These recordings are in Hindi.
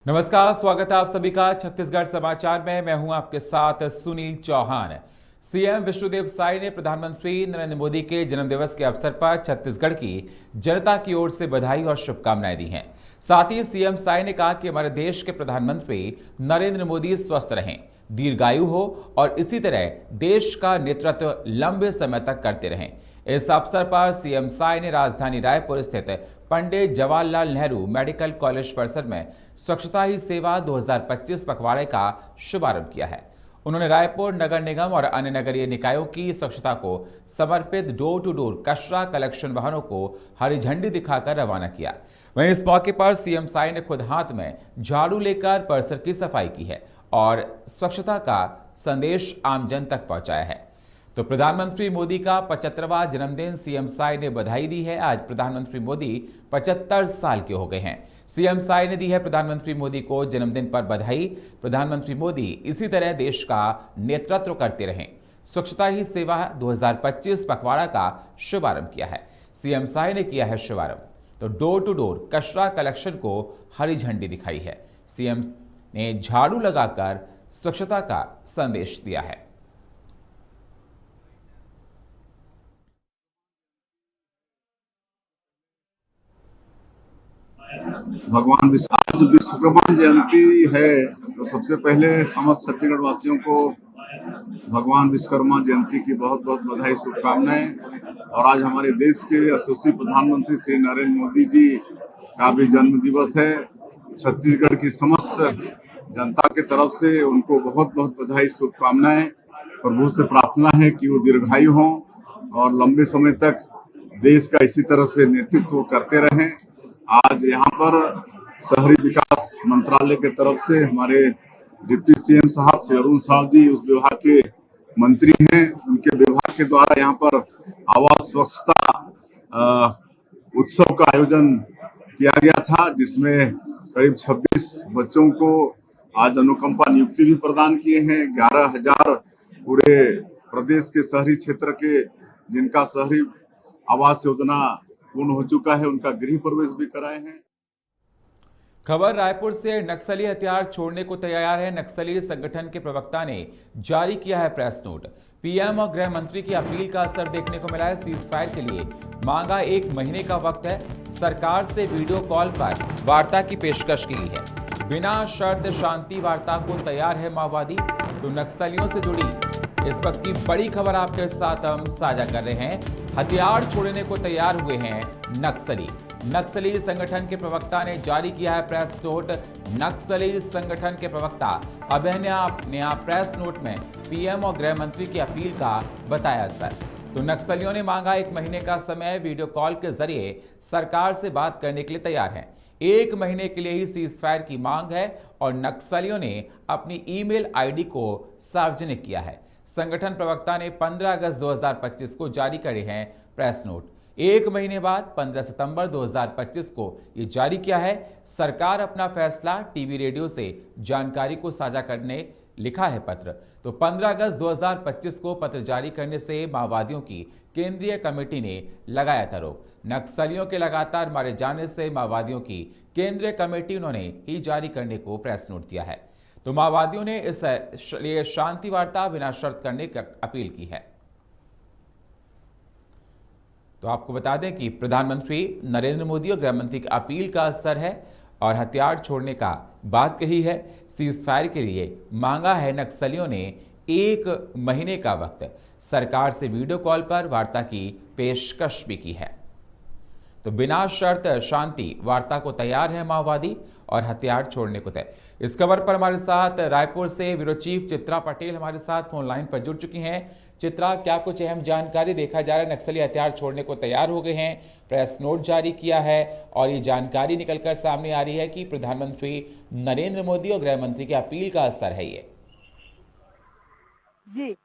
नमस्कार, स्वागत है आप सभी का छत्तीसगढ़ समाचार में। मैं हूं आपके साथ सुनील चौहान। सीएम विष्णुदेव साय ने प्रधानमंत्री नरेंद्र मोदी के जन्मदिवस के अवसर पर छत्तीसगढ़ की जनता की ओर से बधाई और शुभकामनाएं दी हैं। साथ ही सीएम साय ने कहा कि हमारे देश के प्रधानमंत्री नरेंद्र मोदी स्वस्थ रहें, दीर्घायु हो और इसी तरह देश का नेतृत्व लंबे समय तक करते रहें। इस अवसर पर सीएम साय ने राजधानी रायपुर स्थित पंडित जवाहरलाल नेहरू मेडिकल कॉलेज परिसर में स्वच्छता ही सेवा 2025 पखवाड़े का शुभारंभ किया है। उन्होंने रायपुर नगर निगम और अन्य नगरीय निकायों की स्वच्छता को समर्पित डोर टू डोर कचरा कलेक्शन वाहनों को हरी झंडी दिखाकर रवाना किया। वहीं इस मौके पर सीएम साय ने खुद हाथ में झाड़ू लेकर परिसर की सफाई की है और स्वच्छता का संदेश आमजन तक पहुंचाया है। तो प्रधानमंत्री मोदी का 75वां जन्मदिन सीएम साय ने बधाई दी है। आज प्रधानमंत्री मोदी 75 साल के हो गए हैं। सीएम साय ने दी है प्रधानमंत्री मोदी को जन्मदिन पर बधाई। प्रधानमंत्री मोदी इसी तरह देश का नेतृत्व करते रहें। स्वच्छता ही सेवा 2025 पखवाड़ा का शुभारंभ किया है। सीएम साय ने किया है शुभारंभ। तो डोर टू डोर कचरा कलेक्शन को हरी झंडी दिखाई है। सीएम ने झाड़ू लगाकर स्वच्छता का संदेश दिया है। भगवान आज विश्वकर्मा जयंती है, तो सबसे पहले समस्त छत्तीसगढ़ वासियों को भगवान विश्वकर्मा जयंती की बहुत बहुत बधाई, शुभकामनाएं। और आज हमारे देश के यशस्वी प्रधानमंत्री श्री नरेंद्र मोदी जी का भी जन्म दिवस है। छत्तीसगढ़ की समस्त जनता के तरफ से उनको बहुत बहुत बधाई, शुभकामनाएं। प्रभु से प्रार्थना है कि वो दीर्घायु हों और लंबे समय तक देश का इसी तरह से नेतृत्व करते रहें। आज यहाँ पर शहरी विकास मंत्रालय के तरफ से हमारे डिप्टी सीएम साहब श्री अरुण साहब जी उस विभाग के मंत्री हैं, उनके विभाग के द्वारा यहाँ पर आवास स्वच्छता उत्सव का आयोजन किया गया था, जिसमें करीब 26 बच्चों को आज अनुकंपा नियुक्ति भी प्रदान किए हैं। 11,000 पूरे प्रदेश के शहरी क्षेत्र के जिनका शहरी आवास योजना पूर्ण हो चुका है, उनका गृह प्रवेश भी कराए हैं। खबर रायपुर से। नक्सली हथियार छोड़ने को तैयार है। नक्सली संगठन के प्रवक्ता ने जारी किया है प्रेस नोट। पीएम और गृह मंत्री की अपील का असर देखने को मिला है। सीज फायर के लिए मांगा 1 महीने का वक्त है। सरकार से वीडियो कॉल पर वार्ता की पेशकश की गई है। बिना शर्त शांति वार्ता को तैयार है माओवादी। तो नक्सलियों से जुड़ी इस वक्त की बड़ी खबर आपके साथ हम साझा कर रहे हैं। हथियार छोड़ने को तैयार हुए हैं नक्सली। नक्सली संगठन के प्रवक्ता ने जारी किया है प्रेस नोट। नक्सली संगठन के प्रवक्ता अभय ने प्रेस नोट में पीएम और गृह मंत्री की अपील का बताया असर। तो नक्सलियों ने मांगा 1 महीने का समय। वीडियो कॉल के जरिए सरकार से बात करने के लिए तैयार हैं। 1 महीने के लिए ही सीज फायर की मांग है और नक्सलियों ने अपनी ईमेल आईडी को सार्वजनिक किया है। संगठन प्रवक्ता ने 15 अगस्त 2025 को जारी करे हैं प्रेस नोट। 1 महीने बाद 15 सितंबर 2025 को ये जारी किया है। सरकार अपना फैसला टीवी रेडियो से जानकारी को साझा करने लिखा है पत्र। तो 15 अगस्त 2025 को पत्र जारी करने से माओवादियों की केंद्रीय कमेटी ने लगाया था रोक। नक्सलियों के लगातार मारे जाने से माओवादियों की केंद्रीय कमेटी उन्होंने ही जारी करने को प्रेस नोट दिया है। तो माओवादियों ने इस लिए शांति वार्ता बिना शर्त करने की अपील की है। तो आपको बता दें कि प्रधानमंत्री नरेंद्र मोदी और गृह मंत्री की अपील का असर है और हथियार छोड़ने का बात कही है। सीज फायर के लिए मांगा है नक्सलियों ने 1 महीने का वक्त। सरकार से वीडियो कॉल पर वार्ता की पेशकश भी की है। तो बिना शर्त शांति वार्ता को तैयार है माओवादी और हथियार छोड़ने को तय। इस खबर पर हमारे साथ रायपुर से ब्यूरो चीफ चित्रा पटेल हमारे साथ फोन लाइन पर जुड़ चुकी हैं। चित्रा, क्या कुछ अहम जानकारी? देखा जा रहा है नक्सली हथियार छोड़ने को तैयार हो गए हैं, प्रेस नोट जारी किया है और ये जानकारी निकलकर सामने आ रही है कि प्रधानमंत्री नरेंद्र मोदी और गृह मंत्री की अपील का असर है ये। जी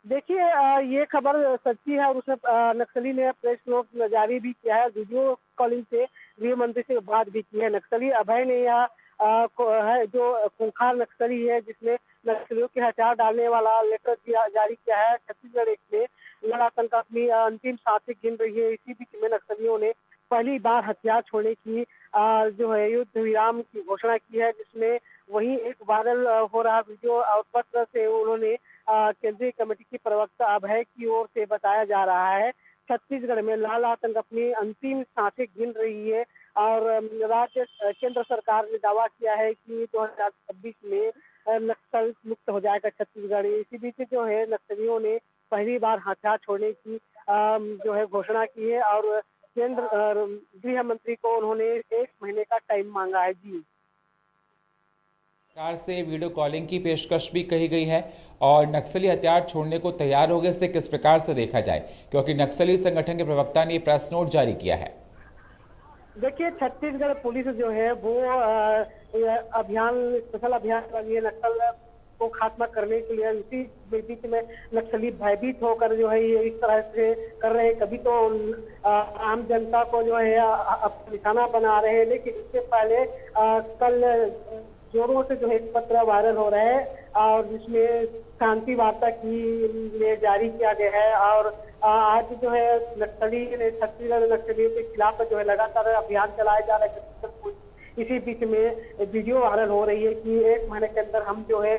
देखिए, ये खबर सच्ची है और उसमें नक्सली ने प्रेस नोट जारी भी किया है। वीडियो कॉलिंग से गृह मंत्री से बात भी की है। नक्सली अभय ने यह है जो खूंखार नक्सली है, जिसने नक्सलियों के हथियार डालने वाला लेटर जारी किया है। छत्तीसगढ़ एक में आतंक अपनी अंतिम सांसें गिन रही है। इसी बीच में नक्सलियों ने पहली बार हथियार छोड़ने की जो है युद्ध विराम की घोषणा की है, जिसमें वहीं एक वायरल हो रहा वीडियो और पत्र से उन्होंने केंद्रीय कमेटी की प्रवक्ता अभय की ओर से बताया जा रहा है छत्तीसगढ़ में लाल आतंक अपनी अंतिम सांसें गिन रही है और राज्य केंद्र सरकार ने दावा किया है कि 2026 में नक्सल मुक्त हो जाएगा छत्तीसगढ़। इसी बीच जो है नक्सलियों ने पहली बार हथियार छोड़ने की जो है घोषणा की है और केंद्र गृह मंत्री को उन्होंने 1 महीने का टाइम मांगा है। जी, सरकार से वीडियो कॉलिंग की पेशकश भी कही गई है और नक्सली हथियार छोड़ने को तैयार हो गए। इसे किस प्रकार से देखा जाए, क्योंकि नक्सली संगठन के प्रवक्ता ने प्रेस नोट जारी किया है। देखिए छत्तीसगढ़ पुलिस जो है वो अभियान स्पेशल अभियान कर रही है नक्सल को खात्मा करने के लिए। इसी बीच में नक्सली भयभीत होकर जो है ये इस तरह से कर रहे हैं, कभी तो आम जनता को जो है निशाना बना रहे हैं, लेकिन इससे पहले कल जोरों से जो है एक पत्र वायरल हो रहा है और जिसमें शांति वार्ता की लिए जारी किया गया है और आज जो है नक्सली छत्तीसगढ़ नक्सलियों के खिलाफ जो है लगातार अभियान चलाया जा रहा है। इसी बीच में वीडियो वायरल हो रही है कि 1 महीने के अंदर हम जो है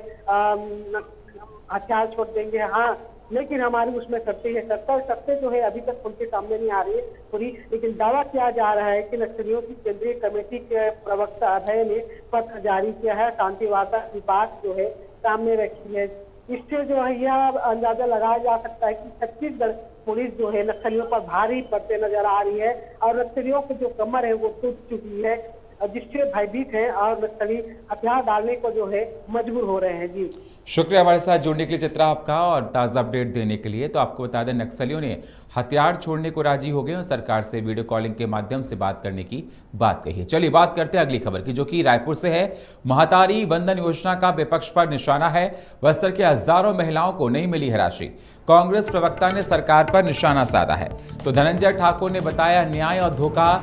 हथियार छोड़ देंगे। हाँ, लेकिन हमारी उसमें सत्य जो है अभी तक उनके सामने नहीं आ रही है पूरी, लेकिन दावा किया जा रहा है कि नक्सलियों की केंद्रीय कमेटी के प्रवक्ता अभय ने पत्र जारी किया है, शांति वार्ता की बात जो है सामने रखी है। इससे जो है यह अंदाजा लगाया जा सकता है कि छत्तीसगढ़ पुलिस जो है नक्सलियों पर भारी पड़ते नजर आ रही है और नक्सलियों की जो कमर है वो टूट चुकी है, जिससे भयभीत है और नक्सली हथियार डालने को जो है मजबूर हो रहे हैं। जी, शुक्रिया हमारे साथ जुड़ने के लिए चित्रा आपका और ताज़ा अपडेट देने के लिए। तो आपको बता दें नक्सलियों ने हथियार छोड़ने को राजी हो गए और सरकार से वीडियो कॉलिंग के माध्यम से बात करने की बात कही है। चलिए बात करते हैं अगली खबर की, जो कि रायपुर से है। महतारी वंदन योजना का विपक्ष पर निशाना है। बस्तर के हजारों महिलाओं को नहीं मिली है राशि। कांग्रेस प्रवक्ता ने सरकार पर निशाना साधा है। तो धनंजय ठाकुर ने बताया न्याय और धोखा।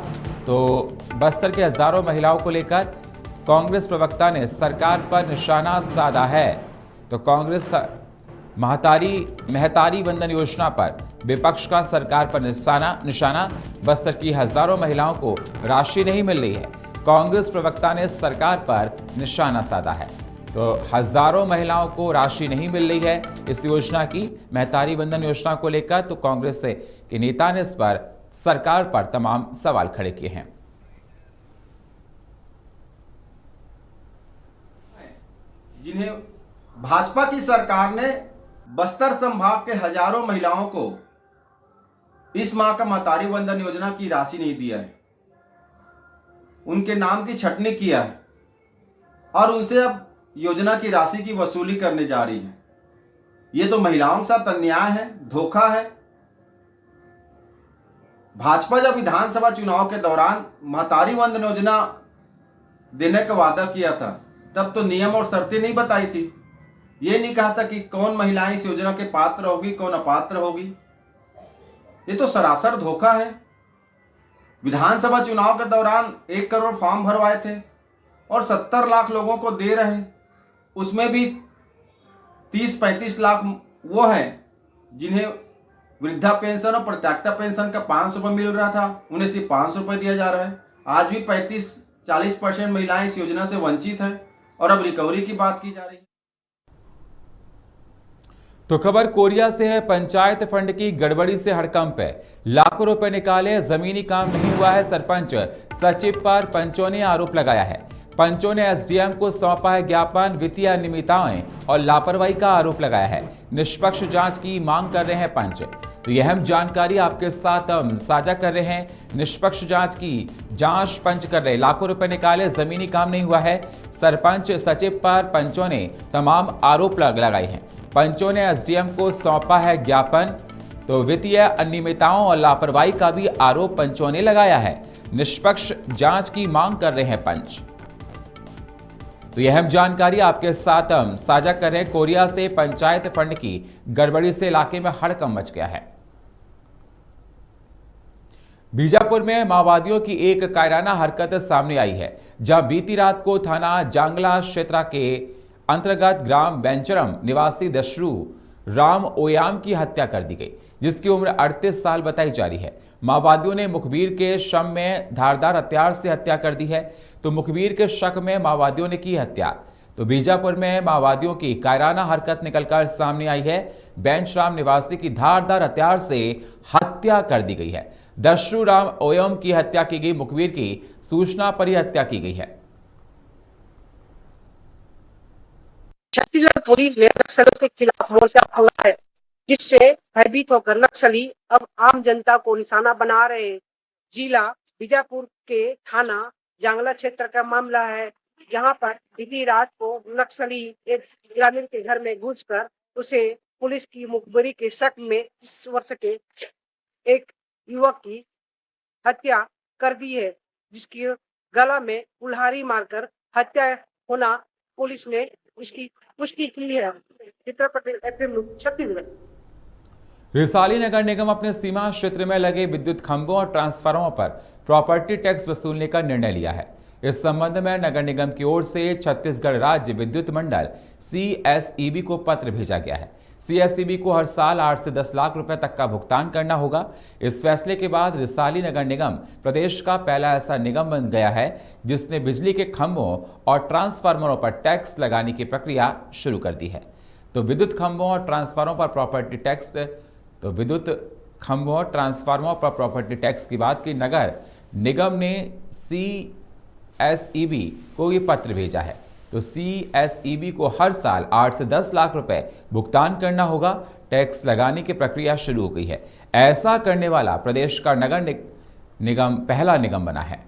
तो बस्तर के हजारों महिलाओं को लेकर कांग्रेस प्रवक्ता ने सरकार पर निशाना साधा है। तो कांग्रेस महतारी वंदन योजना पर विपक्ष का सरकार पर निशाना। बस्तर की हजारों महिलाओं को राशि नहीं मिल रही है। कांग्रेस प्रवक्ता ने सरकार पर निशाना साधा है। तो हजारों महिलाओं को राशि नहीं मिल रही है इस योजना की, महतारी वंदन योजना को लेकर। तो कांग्रेस के नेता ने इस पर सरकार पर तमाम सवाल खड़े किए हैं। जिन्हें भाजपा की सरकार ने बस्तर संभाग के हजारों महिलाओं को इस माह का महतारी वंदन योजना की राशि नहीं दिया है, उनके नाम की छटनी किया है और उनसे अब योजना की राशि की वसूली करने जा रही है। ये तो महिलाओं के साथ अन्याय है, धोखा है। भाजपा जब विधानसभा चुनाव के दौरान महतारी वंदन योजना देने का वादा किया था, तब तो नियम और शर्तें नहीं बताई थी। ये नहीं कहा था कि कौन महिलाएं इस योजना के पात्र होगी, कौन अपात्र होगी। ये तो सरासर धोखा है। विधानसभा चुनाव के दौरान 1 करोड़ फॉर्म भरवाए थे और 70 लाख लोगों को दे रहे हैं। उसमें भी 30-35 लाख वो हैं जिन्हें वृद्धा पेंशन और प्रत्याक्ता पेंशन का 500 रुपये मिल रहा था, उन्हें सिर्फ 500 रुपये दिया जा रहा है। आज भी 35-40% महिलाएं इस योजना से वंचित हैं और अब रिकवरी की बात की जा रही है। तो खबर कोरिया से है। पंचायत फंड की गड़बड़ी से हड़कंप है। लाखों रुपए निकाले, जमीनी काम नहीं हुआ है। सरपंच सचिव पर पंचों ने आरोप लगाया है। पंचों ने एसडीएम को सौंपा है ज्ञापन। वित्तीय अनियमितताएं और लापरवाही का आरोप लगाया है। निष्पक्ष जांच की मांग कर रहे हैं पंच। तो यह अहम जानकारी आपके साथ हम साझा कर रहे हैं। निष्पक्ष जांच की जांच पंच कर रहे। लाखों रुपए निकाले, जमीनी काम नहीं हुआ है। सरपंच सचिव पर पंचों ने तमाम आरोप लगाए हैं। पंचों ने एसडीएम को सौंपा है ज्ञापन। तो वित्तीय अनियमितताओं और लापरवाही का भी आरोप पंचों ने लगाया है। निष्पक्ष जांच की मांग कर रहे हैं पंच। तो यह अहम जानकारी आपके साथ हम साझा कर रहे हैं। कोरिया से पंचायत फंड की गड़बड़ी से इलाके में हड़कंप मच गया है। बीजापुर में माओवादियों की एक कायराना हरकत सामने आई है, जहां बीती रात को थाना जांगला क्षेत्र के अंतर्गत ग्राम बेंचरम निवासी दशरू राम ओयाम की हत्या कर दी गई। जिसकी उम्र 38 साल बताई जा रही है। माओवादियों ने मुखबिर के शव में धारदार हथियार से हत्या कर दी है। तो मुखबिर के शक में माओवादियों ने की हत्या। तो बीजापुर में माओवादियों की कायराना हरकत निकलकर सामने आई है। बेंचराम निवासी की धारदार हथियार से हत्या कर दी गई है। दशरूराम ओयम की हत्या की गई। मुखबिर की सूचना पर यह हत्या की गई है। छत्तीसगढ़ पुलिस ने नक्सलियों के खिलाफ मोर्चा खोला है, जिससे भयभीत होकर नक्सली अब आम जनता को निशाना बना रहे हैं। जिला बीजापुर के थाना जांगला क्षेत्र का मामला है, जहां पर बीती रात को नक्सली एक ग्रामीण के घर में घुसकर उसे पुलिस की मुखबिरी के शक में 30 वर्ष के एक युवक की हत्या कर दी है, जिसकी गला में कुल्हाड़ी मारकर हत्या होना पुलिस ने इसकी पुष्टि की है। चित्रपट FM छत्तीसगढ़। रिसाली नगर निगम अपने सीमा क्षेत्र में लगे विद्युत खंभों और ट्रांसफार्मरों पर प्रॉपर्टी टैक्स वसूलने का निर्णय लिया है। इस संबंध में नगर निगम की ओर से छत्तीसगढ़ राज्य विद्युत मंडल CSEB को पत्र भेजा गया है। CSEB को हर साल 8 से 10 लाख रुपए तक का भुगतान करना होगा। इस फैसले के बाद रिसाली नगर निगम प्रदेश का पहला ऐसा निगम बन गया है जिसने बिजली के खंभों और ट्रांसफार्मरों पर टैक्स लगाने की प्रक्रिया शुरू कर दी है। तो विद्युत खंभों और ट्रांसफार्मरों पर प्रॉपर्टी टैक्स की बात की। नगर निगम ने CSEB को ये पत्र भेजा है। तो CSEB को हर साल 8 से 10 लाख रुपए भुगतान करना होगा। टैक्स लगाने की प्रक्रिया शुरू हो गई है। ऐसा करने वाला प्रदेश का नगर निगम पहला निगम बना है।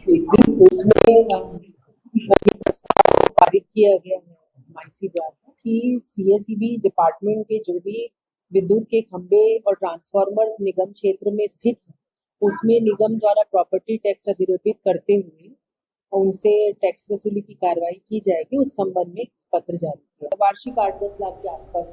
उसमें वही प्रस्ताव पारित किया गया है MIC द्वारा कि CSEB डिपार्टमेंट के जो भी विद्युत के खंभे और ट्रांसफार्मर्स निगम क्षेत्र में स्थित है, उसमें निगम द्वारा प्रॉपर्टी टैक्स अधिरोपित करते हुए उनसे टैक्स वसूली की कार्रवाई की जाएगी। उस संबंध में पत्र जारी किया। वार्षिक 8-10 लाख के आसपास।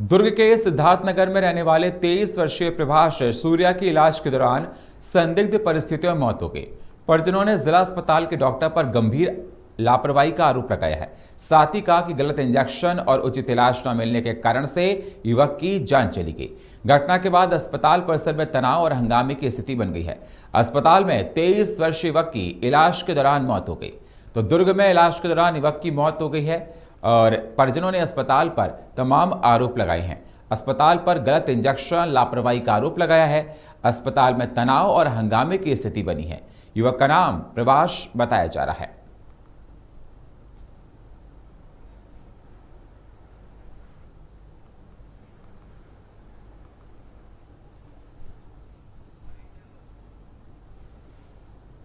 दुर्ग के सिद्धार्थनगर में रहने वाले 23 वर्षीय प्रभाष सूर्या की इलाज के दौरान संदिग्ध परिस्थितियों में मौत हो गई। परिजनों ने जिला अस्पताल के डॉक्टर पर गंभीर लापरवाही का आरोप लगाया है। साथ ही कहा कि गलत इंजेक्शन और उचित इलाज न मिलने के कारण से युवक की जान चली गई। घटना के बाद अस्पताल परिसर में तनाव और हंगामे की स्थिति बन गई है। अस्पताल में 23 वर्षीय युवक की इलाज के दौरान मौत हो गई। तो दुर्ग में इलाज के दौरान युवक की मौत हो गई है और परिजनों ने अस्पताल पर तमाम आरोप लगाए हैं। अस्पताल पर गलत इंजेक्शन, लापरवाही का आरोप लगाया है। अस्पताल में तनाव और हंगामे की स्थिति बनी है। युवक का नाम प्रभाष बताया जा रहा है।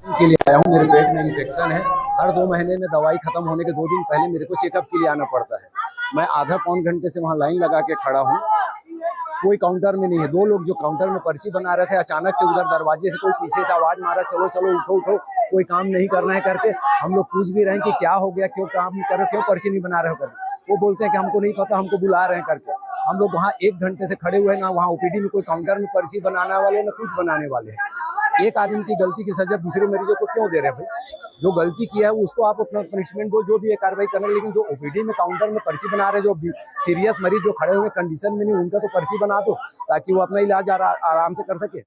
के लिए आया हूँ। मेरे पेट में इन्फेक्शन है। हर 2 महीने में दवाई खत्म होने के 2 दिन पहले मेरे को चेकअप के लिए आना पड़ता है। मैं आधा पौन घंटे से वहाँ लाइन लगा के खड़ा हूँ। कोई काउंटर में नहीं है। 2 लोग जो काउंटर में पर्ची बना रहे थे, अचानक से उधर दरवाजे से कोई पीछे से आवाज मारा, चलो चलो उठो उठो, कोई काम नहीं करना है करके। हम लोग पूछ भी रहे हैं कि क्या हो गया, क्यों काम नहीं कर रहे, क्यों पर्ची नहीं बना रहे हो करके। वो बोलते हैं कि हमको नहीं पता, हमको बुला रहे हैं करके। हम लोग वहाँ 1 घंटे से खड़े हुए, ना वहाँ OPD में कोई काउंटर में पर्ची बनाने वाले, ना कुछ बनाने वाले हैं। एक आदमी की गलती की सजा दूसरे मरीजों को क्यों दे रहे हैं भाई? जो गलती किया है उसको आप अपना पनिशमेंट दो, जो भी है कार्रवाई करना। लेकिन जो OPD में काउंटर में पर्ची बना रहे, जो सीरियस मरीज जो खड़े हुए कंडीशन में नहीं, उनका तो पर्ची बना दो ताकि वो अपना इलाज आराम से कर सके।